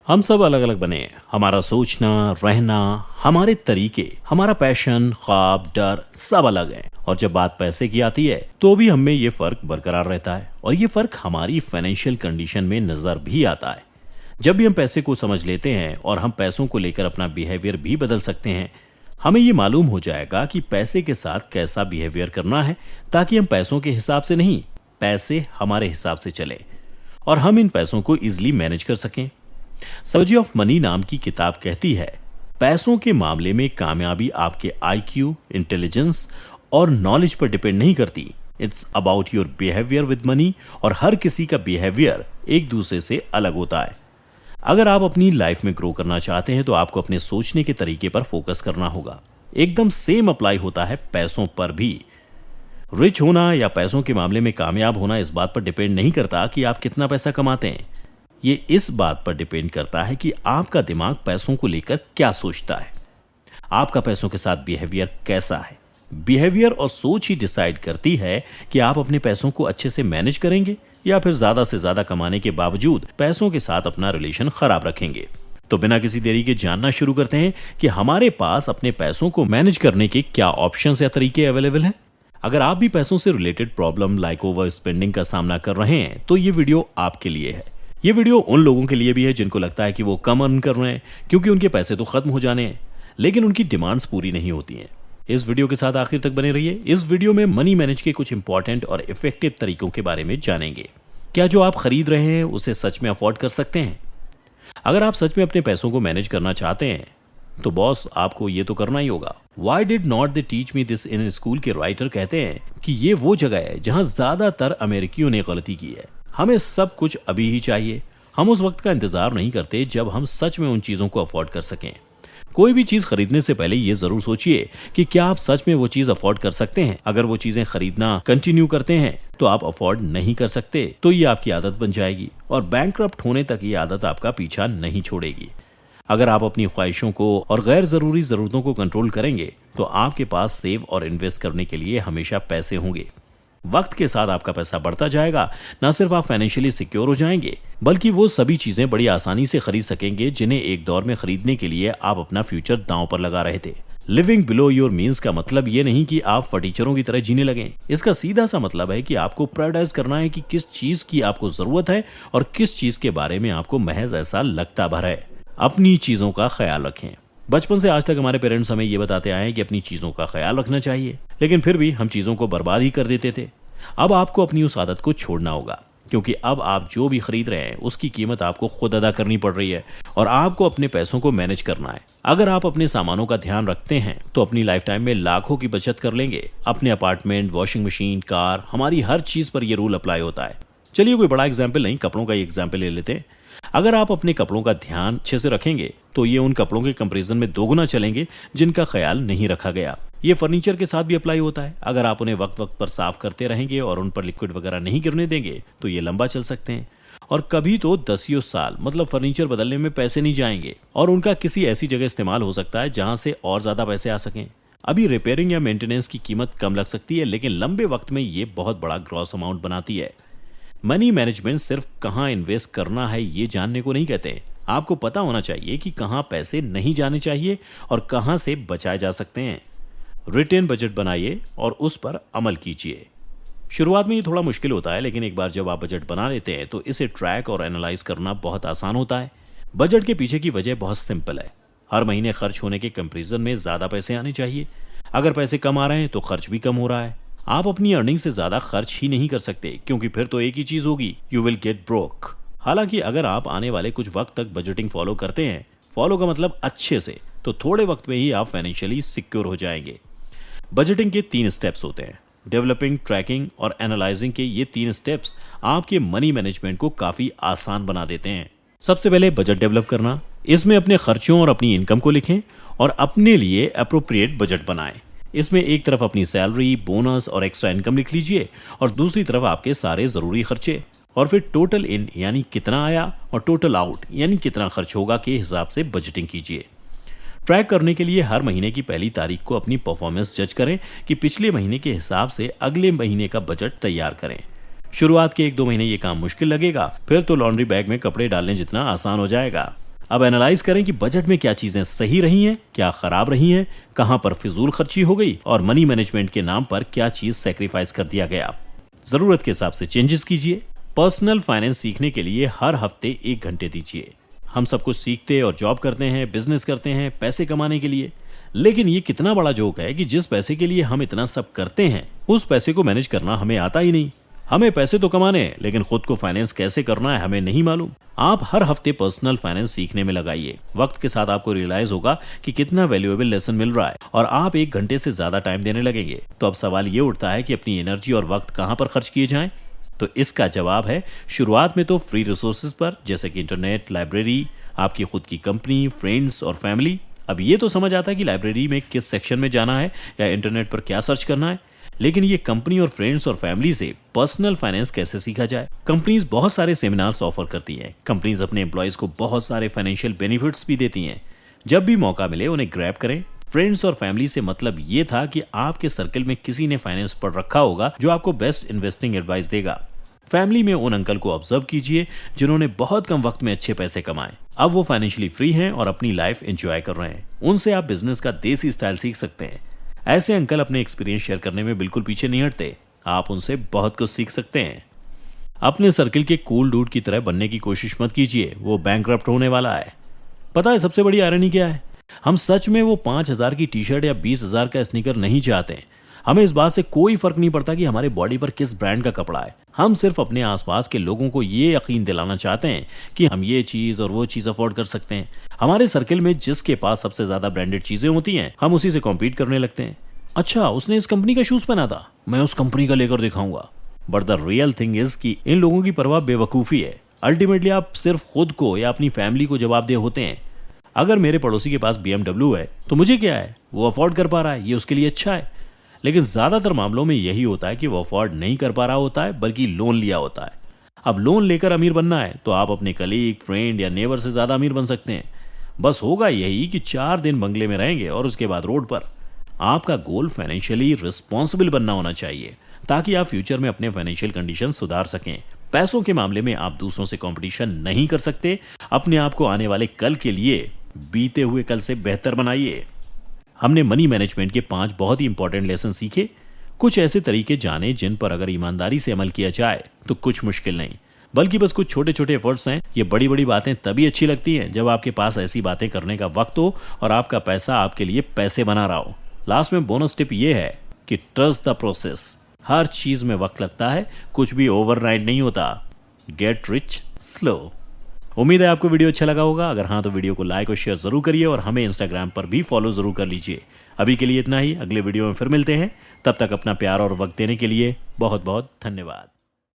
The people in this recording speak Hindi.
हम सब अलग अलग बने हैं। हमारा सोचना, रहना, हमारे तरीके, हमारा पैशन, ख्वाब, डर सब अलग है। और जब बात पैसे की आती है तो भी हम में ये फर्क बरकरार रहता है और ये फर्क हमारी फाइनेंशियल कंडीशन में नजर भी आता है। जब भी हम पैसे को समझ लेते हैं और हम पैसों को लेकर अपना बिहेवियर भी बदल सकते हैं, हमें ये मालूम हो जाएगा कि पैसे के साथ कैसा बिहेवियर करना है, ताकि हम पैसों के हिसाब से नहीं, पैसे हमारे हिसाब से चले और हम इन पैसों को इजिली मैनेज कर सकें। साइकोलॉजी ऑफ मनी नाम की किताब कहती है, पैसों के मामले में कामयाबी आपके आईक्यू, इंटेलिजेंस और नॉलेज पर डिपेंड नहीं करती। It's about your behaviour with money. और हर किसी का बिहेवियर एक दूसरे से अलग होता है। अगर आप अपनी लाइफ में ग्रो करना चाहते हैं तो आपको अपने सोचने के तरीके पर फोकस करना होगा। एकदम सेम अप्लाई होता है पैसों पर भी। रिच होना या पैसों के मामले में कामयाब होना इस बात पर डिपेंड नहीं करता कि आप कितना पैसा कमाते हैं। ये इस बात पर डिपेंड करता है कि आपका दिमाग पैसों को लेकर क्या सोचता है, आपका पैसों के साथ बिहेवियर कैसा है। बिहेवियर और सोच ही डिसाइड करती है कि आप अपने पैसों को अच्छे से मैनेज करेंगे या फिर ज्यादा से ज्यादा कमाने के बावजूद पैसों के साथ अपना रिलेशन खराब रखेंगे। तो बिना किसी देरी के जानना शुरू करते हैं कि हमारे पास अपने पैसों को मैनेज करने के क्या ऑप्शंस या तरीके अवेलेबल हैं। अगर आप भी पैसों से related problem like over spending का सामना कर रहे हैं तो ये वीडियो आपके लिए है। ये वीडियो उन लोगों के लिए भी है जिनको लगता है कि वो कम अर्न कर रहे हैं क्योंकि उनके पैसे तो खत्म हो जाने हैं, लेकिन उनकी डिमांड्स पूरी नहीं होती हैं। इस वीडियो के साथ आखिर तक बने रहिए। इस वीडियो में मनी मैनेज के कुछ इंपॉर्टेंट और इफेक्टिव तरीकों के बारे में जानेंगे। क्या जो आप खरीद रहे हैं उसे सच में अफोर्ड कर सकते हैं? अगर आप सच में अपने पैसों को मैनेज करना चाहते हैं तो बॉस आपको ये तो करना ही होगा। Why did not they teach me this in school के राइटर कहते हैं कि ये वो जगह है जहां ज्यादातर अमेरिकियों ने गलती की है। हमें सब कुछ अभी ही चाहिए। हम उस वक्त का इंतजार नहीं करते जब हम सच में उन चीजों को अफोर्ड कर सकें। कोई भी चीज खरीदने से पहले ये जरूर सोचिए कि क्या आप सच में वो चीज अफोर्ड कर सकते हैं। अगर वो चीजें खरीदना कंटिन्यू करते हैं तो आप अफोर्ड नहीं कर सकते तो ये आपकी आदत बन जाएगी और बैंकक्रप्ट होने तक ये आदत आपका पीछा नहीं छोड़ेगी। अगर आप अपनी ख्वाहिशों को और गैर जरूरी जरूरतों को कंट्रोल करेंगे तो आपके पास सेव और इन्वेस्ट करने के लिए हमेशा पैसे होंगे। वक्त के साथ आपका पैसा बढ़ता जाएगा। न सिर्फ आप फाइनेंशियली सिक्योर हो जाएंगे बल्कि वो सभी चीजें बड़ी आसानी से खरीद सकेंगे जिन्हें एक दौर में खरीदने के लिए आप अपना फ्यूचर दांव पर लगा रहे थे। लिविंग बिलो योर मीन्स का मतलब ये नहीं कि आप फटीचरों की तरह जीने लगें। इसका सीधा सा मतलब है कि आपको प्रायोरिटाइज करना है कि किस चीज की आपको जरूरत है और किस चीज के बारे में आपको महज ऐसा लगता भर है। अपनी चीजों का ख्याल रखें। बचपन से आज तक हमारे पेरेंट्स हमें ये बताते आए हैं कि अपनी चीजों का ख्याल रखना चाहिए, लेकिन फिर भी हम चीजों को बर्बाद ही कर देते थे। अब आपको अपनी उस आदत को छोड़ना होगा क्योंकि अब आप जो भी खरीद रहे हैं उसकी कीमत आपको खुद अदा करनी पड़ रही है और आपको अपने पैसों को मैनेज करना है। अगर आप अपने सामानों का ध्यान रखते हैं तो अपनी लाइफ टाइम में लाखों की बचत कर लेंगे। अपने अपार्टमेंट, वॉशिंग मशीन, कार, हमारी हर चीज पर यह रूल अप्लाई होता है। चलिए कोई बड़ा एग्जाम्पल नहीं, कपड़ों का ही एग्जाम्पल ले लेते हैं। अगर आप अपने कपड़ों का ध्यान अच्छे से रखेंगे तो ये उन कपड़ों के कंपैरिजन में दोगुना चलेंगे जिनका ख्याल नहीं रखा गया। ये फर्नीचर के साथ भी अप्लाई होता है। अगर आप उन्हें वक्त वक्त पर साफ करते रहेंगे और उन पर लिक्विड वगैरह नहीं गिरने देंगे तो ये लंबा चल सकते हैं और कभी तो दसियों साल मतलब फर्नीचर बदलने में पैसे नहीं जाएंगे और उनका किसी ऐसी जगह इस्तेमाल हो सकता है जहां से और ज्यादा पैसे आ सकें। अभी रिपेयरिंग या मेंटेनेंस की कीमत कम लग सकती है लेकिन लंबे वक्त में ये बहुत बड़ा ग्रॉस अमाउंट बनाती है। मनी मैनेजमेंट सिर्फ कहां इन्वेस्ट करना है ये जानने को नहीं कहते। आपको पता होना चाहिए कि कहां पैसे नहीं जाने चाहिए और कहां से बचाए जा सकते हैं। रिटेन बजट बनाइए और उस पर अमल कीजिए। शुरुआत में ये थोड़ा मुश्किल होता है लेकिन एक बार जब आप बजट बना लेते हैं तो इसे ट्रैक और एनालाइज करना बहुत आसान होता है। बजट के पीछे की वजह बहुत सिंपल है। हर महीने खर्च होने के कंपैरिजन में ज्यादा पैसे आने चाहिए। अगर पैसे कम आ रहे हैं तो खर्च भी कम हो रहा है। आप अपनी अर्निंग से ज्यादा खर्च ही नहीं कर सकते क्योंकि फिर तो एक ही चीज होगी, यू विल गेट ब्रोक। हालांकि अगर आप आने वाले कुछ वक्त तक बजटिंग फॉलो करते हैं, फॉलो का मतलब अच्छे से, तो थोड़े वक्त में ही आप फाइनेंशियली सिक्योर हो जाएंगे। बजटिंग के 3 स्टेप्स होते हैं। डेवलपिंग, ट्रैकिंग और एनालाइजिंग के ये 3 स्टेप्स आपके मनी मैनेजमेंट को काफी आसान बना देते हैं। सबसे पहले बजट डेवलप करना। इसमें अपने खर्चों और अपनी इनकम को लिखें और अपने लिए अप्रोप्रिएट बजट बनाएं। इसमें एक तरफ अपनी सैलरी, बोनस और एक्स्ट्रा इनकम लिख लीजिए और दूसरी तरफ आपके सारे जरूरी खर्चे और फिर टोटल इन यानी कितना आया और टोटल आउट यानी कितना खर्च होगा के हिसाब से बजटिंग कीजिए। ट्रैक करने के लिए हर महीने की पहली तारीख को अपनी परफॉर्मेंस जज करें कि पिछले महीने के हिसाब से अगले महीने का बजट तैयार करें। शुरुआत के 1-2 महीने ये काम मुश्किल लगेगा, फिर तो लॉन्ड्री बैग में कपड़े डालने जितना आसान हो जाएगा। अब एनालाइज करें कि बजट में क्या चीजें सही रही हैं, क्या खराब रही हैं, कहां पर फिजूल खर्ची हो गई और मनी मैनेजमेंट के नाम पर क्या चीज सेक्रीफाइस कर दिया गया। जरूरत के हिसाब से चेंजेस कीजिए। पर्सनल फाइनेंस सीखने के लिए हर हफ्ते 1 घंटे दीजिए। हम सब कुछ सीखते और जॉब करते हैं, बिजनेस करते हैं पैसे कमाने के लिए, लेकिन ये कितना बड़ा जोक है कि जिस पैसे के लिए हम इतना सब करते हैं उस पैसे को मैनेज करना हमें आता ही नहीं। हमें पैसे तो कमाने हैं, लेकिन खुद को फाइनेंस कैसे करना है हमें नहीं मालूम। आप हर हफ्ते पर्सनल फाइनेंस सीखने में लगाइए। वक्त के साथ आपको रियलाइज होगा कि कितना वैल्यूएबल लेसन मिल रहा है और आप 1 घंटे से ज्यादा टाइम देने लगेंगे। तो अब सवाल ये उठता है कि अपनी एनर्जी और वक्त कहाँ पर खर्च किए जाएं? तो इसका जवाब है शुरुआत में तो फ्री रिसोर्सेज पर, जैसे कि इंटरनेट, लाइब्रेरी, आपकी खुद की कंपनी, फ्रेंड्स और फैमिली। अब ये तो समझ आता है कि लाइब्रेरी में किस सेक्शन में जाना है या इंटरनेट पर क्या सर्च करना है, लेकिन ये कंपनी और फ्रेंड्स और फैमिली से पर्सनल फाइनेंस कैसे सीखा जाए। कंपनीज बहुत सारे सेमिनार्स ऑफर करती हैं। कंपनीज अपने एम्प्लॉयज को बहुत सारे फाइनेंशियल बेनिफिट्स भी देती हैं। जब भी मौका मिले उन्हें ग्रैब करें। फ्रेंड्स और फैमिली से मतलब ये था कि आपके सर्कल में किसी ने फाइनेंस पढ़ रखा होगा जो आपको बेस्ट इन्वेस्टिंग एडवाइस देगा। फैमिली में उन अंकल को ऑब्जर्व कीजिए जिन्होंने बहुत कम वक्त में अच्छे पैसे कमाए। अब वो फाइनेंशियली फ्री हैं और अपनी लाइफ एंजॉय कर रहे हैं। उनसे आप बिजनेस का देसी स्टाइल सीख सकते हैं। ऐसे अंकल अपने एक्सपीरियंस शेयर करने में बिल्कुल पीछे नहीं हटते। आप उनसे बहुत कुछ सीख सकते हैं। अपने सर्किल के कूल डूड की तरह बनने की कोशिश मत कीजिए, वो बैंकरप्ट होने वाला है। पता है सबसे बड़ी आयरनी क्या है? हम सच में वो 5,000 की टी शर्ट या 20,000 का स्नीकर नहीं चाहते। हमें इस बात से कोई फर्क नहीं पड़ता कि हमारे बॉडी पर किस ब्रांड का कपड़ा है। हम सिर्फ अपने आसपास के लोगों को ये यकीन दिलाना चाहते हैं कि हम ये चीज और वो चीज अफोर्ड कर सकते हैं। हमारे सर्किल में जिसके पास सबसे ज्यादा ब्रांडेड चीजें होती हैं, हम उसी से कॉम्पीट करने लगते हैं। अच्छा, उसने इस कंपनी का शूज पहना था, मैं उस कंपनी का लेकर दिखाऊंगा। But the real thing is कि इन लोगों की परवाह बेवकूफी है। अल्टीमेटली आप सिर्फ खुद को या अपनी फैमिली को जवाबदेह होते हैं। अगर मेरे पड़ोसी के पास BMW है तो मुझे क्या है, वो अफोर्ड कर पा रहा है, ये उसके लिए अच्छा है। लेकिन ज्यादातर मामलों में यही होता है कि वो अफोर्ड नहीं कर पा रहा होता है, बल्कि लोन लिया होता है। अब लोन लेकर अमीर बनना है तो आप अपने कलीग, फ्रेंड या नेबर से ज्यादा अमीर बन सकते हैं। बस होगा यही कि 4 दिन बंगले में रहेंगे और उसके बाद रोड पर। आपका गोल फाइनेंशियली रिस्पॉन्सिबल बनना होना चाहिए ताकि आप फ्यूचर में अपने फाइनेंशियल कंडीशन सुधार सकें। पैसों के मामले में आप दूसरों से कंपटीशन नहीं कर सकते। अपने आप को आने वाले कल के लिए बीते हुए कल से बेहतर बनाइए। हमने मनी मैनेजमेंट के 5 बहुत ही इंपॉर्टेंट लेसन सीखे। कुछ ऐसे तरीके जाने जिन पर अगर ईमानदारी से अमल किया जाए तो कुछ मुश्किल नहीं, बल्कि बस कुछ छोटे छोटे एफर्ट्स हैं। ये बड़ी बड़ी बातें तभी अच्छी लगती हैं जब आपके पास ऐसी बातें करने का वक्त हो और आपका पैसा आपके लिए पैसे बना रहा हो। लास्ट में बोनस टिप ये है कि ट्रस्ट द प्रोसेस। हर चीज में वक्त लगता है, कुछ भी ओवरनाइट नहीं होता। Get rich slow. उम्मीद है आपको वीडियो अच्छा लगा होगा। अगर हाँ तो वीडियो को लाइक और शेयर जरूर करिए और हमें इंस्टाग्राम पर भी फॉलो जरूर कर लीजिए। अभी के लिए इतना ही, अगले वीडियो में फिर मिलते हैं। तब तक अपना प्यार और वक्त देने के लिए बहुत बहुत धन्यवाद।